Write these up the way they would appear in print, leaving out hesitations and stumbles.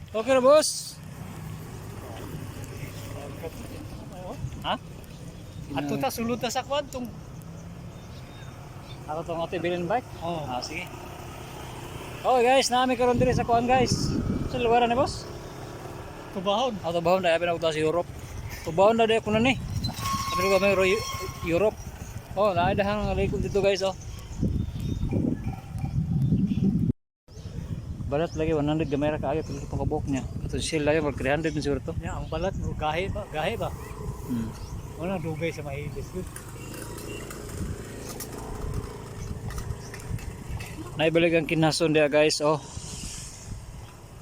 Okay na, boss. Ha? Ato ta sulod ta sa kwan tong. Ako tong ato bilin bike? Oh. Sige. Okay guys, nami karon diri sa kuan guys. Sa lugar na boss? Tubahon. Ato bahon na abi na sa Europe. Tubahon na di ko na ni. Abi ko may Europe. Oh, naidahang likod dito guys oh. Balat lagi 100 gamay ra kaayo pili pang kabuk niya. Ato sale lagi mag 300 man siguro to. Ya, ang balat mo gahe ba? Gahe ba? Hmm. Wala dugay sa mahilis yun. Naibalik ang kinason dia guys oh.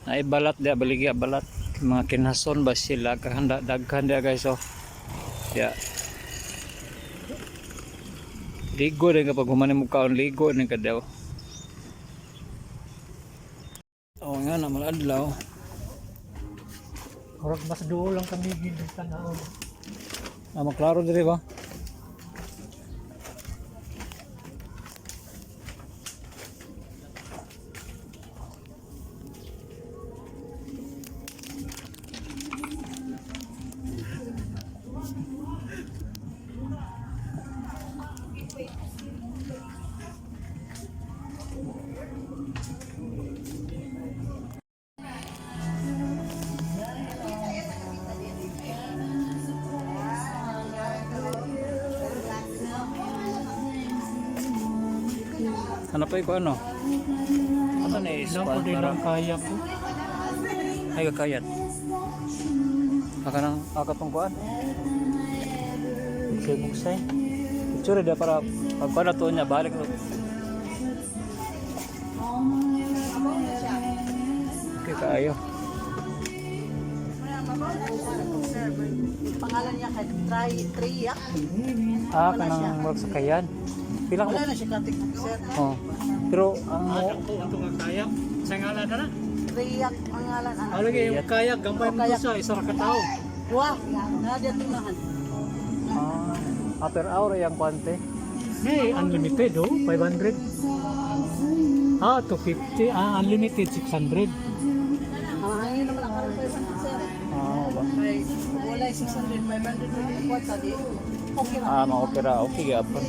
Naibalat dia baligi balat mga kinason ba sila kahanda daghan dia guys oh. Ya. Ligo din kapag humanin mo kaon ligo din ka daw. Oh nga na maladlaw. Kurang mas duo lang kami gid sa naon. Maklaro diri ba? Ano pa ko ano? Ano na is Daw ko din ang kaya ko. ay kakayat. Akanang akatong kuan. Say buksay. Picture dia para pag kuan to niya balik ro. Okay kaayo. Pangalan niya kay Triyak. Kanang work sa kayan. Pilang mo? Wala na siya katik sir. Oh. Pero ang Ato nga kaya. Sa ngalan na na. Triyak pangalan ano. Lagi yung kaya gambay mo sa isa ra ka tawo. Wah, na dia tunahan. per hour yang kwante. Hey, unlimited oh, 500. 250. Unlimited 600. Hangin naman ang karon sir. Ba. Kay wala 600, 500 na kuwat sa di. Okay ra. Maopera okay gyapon.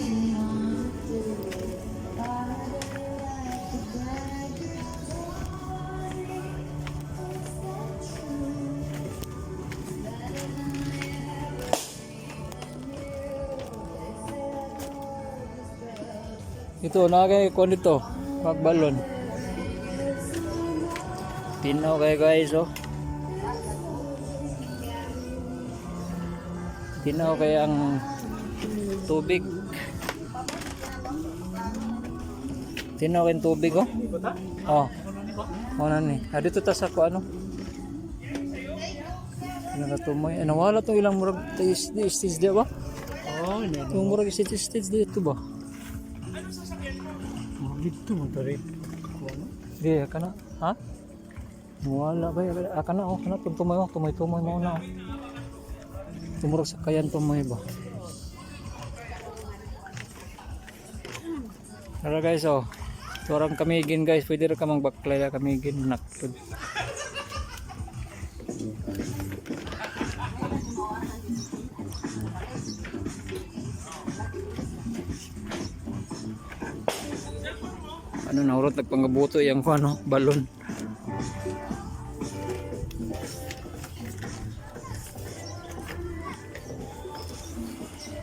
Ito nagay ko dito magbalon. Tinaw kayo guys oh. Tinaw kayo ang tubig. Tinaw kayo ang tubig oh. Oh. Ano ni? Dito ta sa ko ano? Nagatumoy. Ano wala to ilang murag stage di ba? Oh, ini. Yung murag stage dito ba? Dito mo to rin. Di kana ha? Wala ba kana oh kana tumoy mo na. Tumurog sa kayan tumoy ba? Tara guys oh. Turang kamigin guys, pwede ra ka mang baklaya kamigin nakpud. Ano naurot nagpangabuto yang ano balon.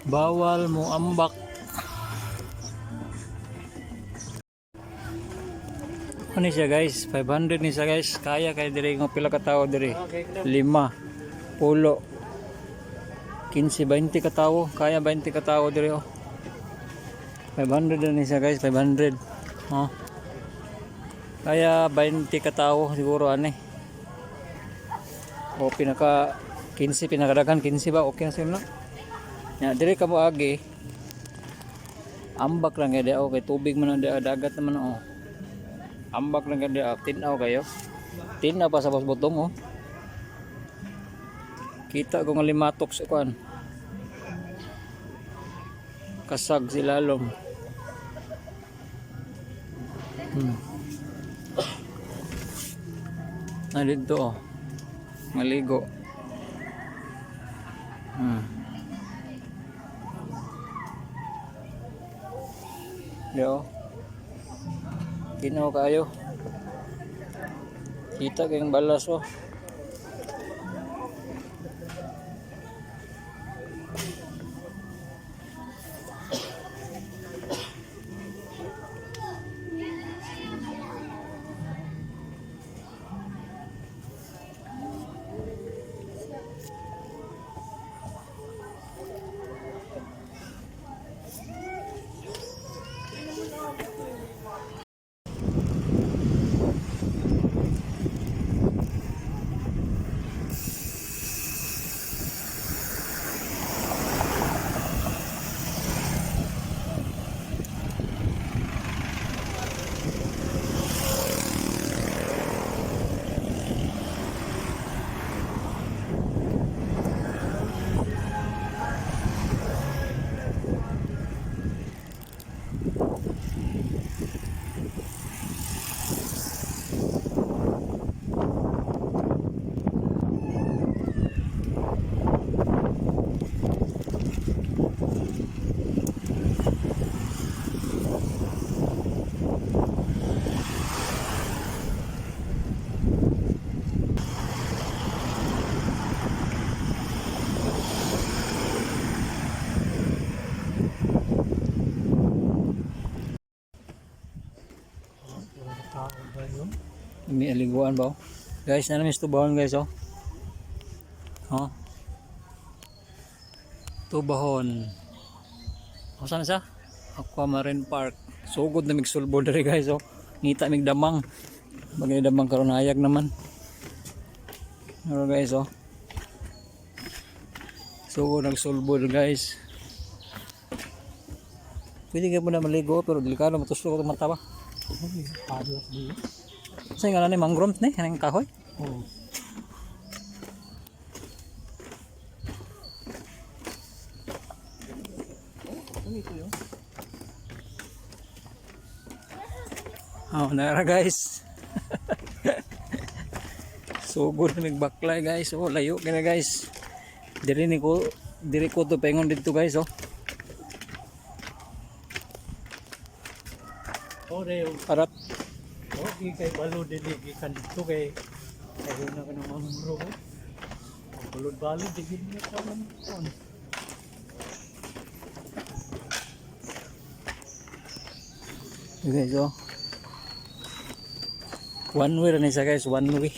Bawal mo ambak. Ano siya guys? 500 ni siya guys. Kaya kay dire ng pila ka tawo dire. 5, pulo. 15, 20 ka tawo. Kaya 20 ka tawo dire oh. 500 ni siya guys, 500. Oh. Kaya 20 katao siguro ani. O pinaka 15 pinakadagan 15 ba okay na sila. Ya dire ka mo agi. Ambak lang gid okay tubig man ang dagat naman oh. Ambak lang gid tinaw kayo. Tinaw pa sa botong oh. Kita ko nga limatok sa kuan. Kasag silalom. Na dito oh. Maligo. Yo. Kino kayo. Kita kayong balas oh. Tao ba yun? May aliguan ba oh? Guys, na namin tubahon guys oh. Oh. Tubahon. O saan siya? Aquamarine Park. Sugod na migsulbo diri guys oh. Ngita mig damang. Bagay damang karon hayag naman. Pero guys oh. Sugod nagsulbo guys. Pwede ka muna maligo pero delikado matuslo ko mata ba? Padlock din. Sa nga ni mangrove ni kanang kahoy. Oh. Oh, nara guys. Sugod na nagbaklay guys. Oh, layo kaya guys. Diri ko to pengon dito guys oh. Oh, Reo. Arat. Oh, di kay balo diligikan dito kay ayun na ka ng mangrove. Balod-balod digid niya ka ng kon. Okay, so one way rin siya guys, one way.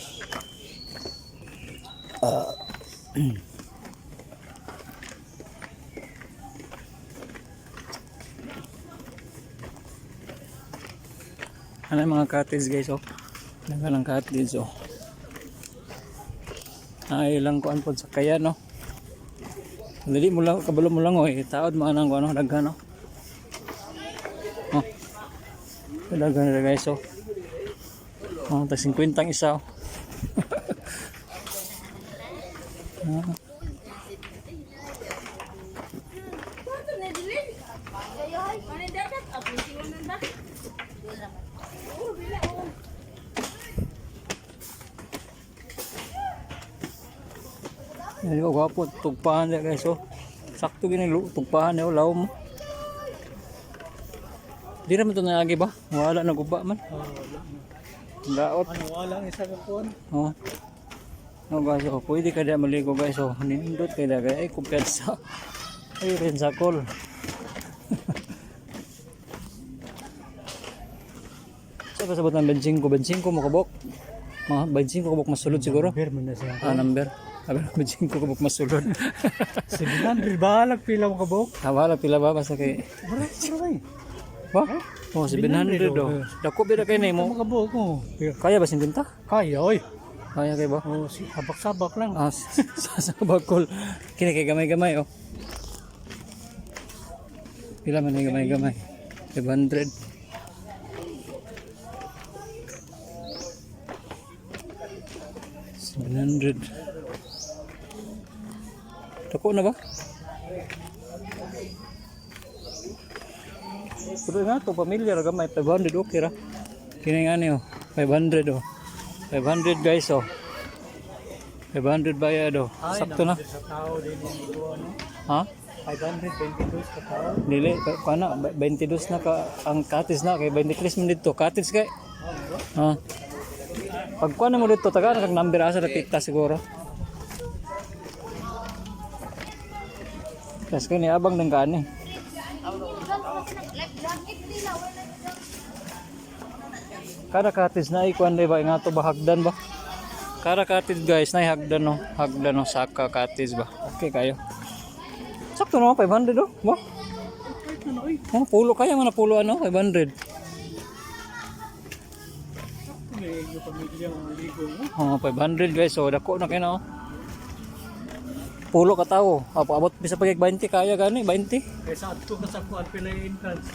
Ano yung mga cottage guys oh. Nagalang cottage oh. Ay lang ko anpod sa kaya no. Dali mo lang, kabalo mo lang oh. Taod mo anang ko ano, daghan no. Oh. Daghan na guys oh. Oh, ta 50 ang isa oh. Yan ko gwapo tugpahan niya guys oh. Sakto gini tugpahan niya oh, law mo. Di naman ito naagi ba? Wala na guba man. Daot. Ano wala ang isa ka kon? Oh. No guys oh, pwede ka diya maligo guys oh. Nindot kay daga ay kumpiyansa. Ay rin sa call. Sa pasabot ng bensin ko makabok. Mga bensin ko kabok masulod siguro. Number man na siya. Ah, number. Sabi ng bensin ko kabok masulod. 700 balag pila mo kabok. Wala pila ba basta kay Bro. ba? Oh, 700 oh. Dako bida kay nimo. Mo kabok mo. Kaya ba 50? Kaya oy. Kaya kay ba? Oh, si sabak-sabak lang. Ah, sa bakol. Kini kay gamay-gamay oh. Pila man ay gamay-gamay? 500. Dako na ba? Pero nga to pamilya ra gamay 500 okay ra. Kini nga ni oh 500 oh. 500 guys oh. 500 bayad oh. Ay, Sakto na. sa tao din ito, ano? Ha? 522 ka tao. Dili, kana 22 na ka ang katis na kay 23 man dito. Katis kay. Ha. Pag kuha na mo dito taga kag number asa na pita siguro. Kas kani abang nang kani. Kada katis na ikuan ba nga to ba hagdan ba? Kada katis guys na hagdan no, saka katis ba. Okay kayo. Sakto no 500 do. Ba? Oh, pulo kaya man na pulo ano 500. May yung pamilya mga ligo mo. Oh, 500 guys. So dako na kay na oh. Pulo ka tao. Abot bisa pag 20 kaya gani 20. Kaya sa ato ka sa kuwan pila yung entrance.